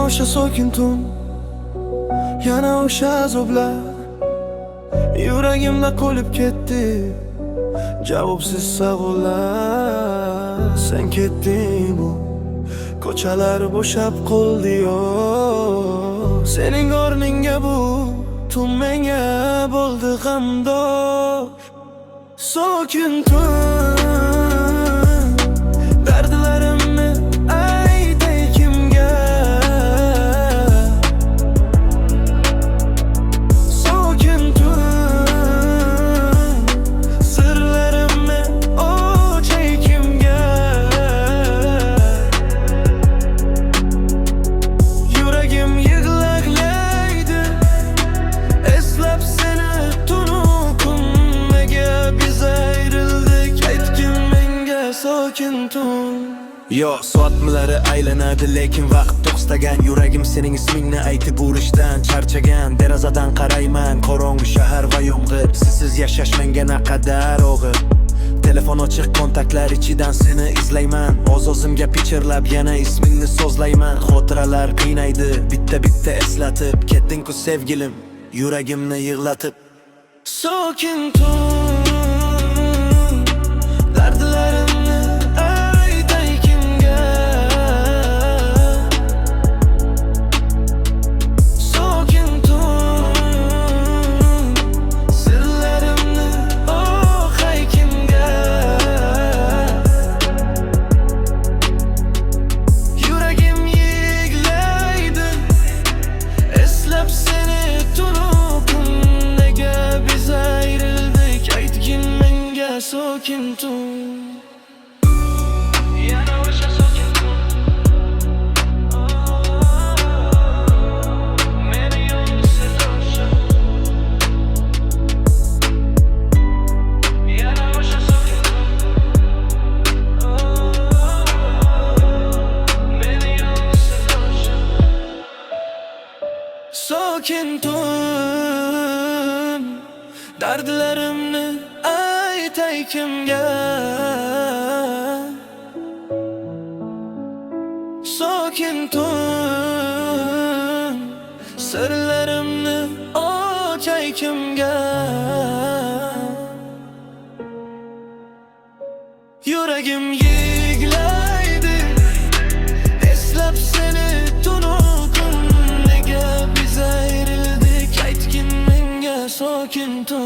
o'sha sokin tun, yana o'sha azoblar yuragimda qolib ketdi. Javobsiz savollar. Sen ketding, bu ko'chalar bo'shab qoldi-yo. Sening o'rningga bu tun menga bo'ldi g'amdor. Sokin tun, dardlarimni aytay kimga. Sokin tun, sirlarimni ochay kimga. Yuragim yig'laglaydi, eslab seni tunu kun. Nega biz ayrildik, aytgin menga sokin tun. Yo, soatmalari aylanadi lekin vaqt to'xtagan. Yuragim sening ismingni aytib urishdan charchagan. Derazadan qarayman, qorong'u shahar va yomg'ir. Sizsiz yashash menga naqadar og'ir. Telefon ochiq, kontaktlar ichidan seni izlayman. O'z-o'zimga pichirlab yana ismingni so'zlayman. Xotiralar qiynaydi, bitta eslatib. Ketding-ku sevgilim, yuragimni yig'latib. Sokin tun, dardlarimni aytay kimga. Sokin tun, sirlarimni ochay kimga. Yuragim yig'laydi, eslab seni tunu kun. Nega biz ayrildik, aytgin menga sokin tun. Yana o'sha sokin tun, meni yolg'iz o'sha. Yana o'sha sokin tun, meni yolg'iz o'sha. Sokin tun, dardlarimni aytay kimga. Sokin tun, sirlarimni ochay kimga. Yuragim yig'laydi, eslab seni tunu kun. Nega biz ayrildik, aytgin menga sokin tun.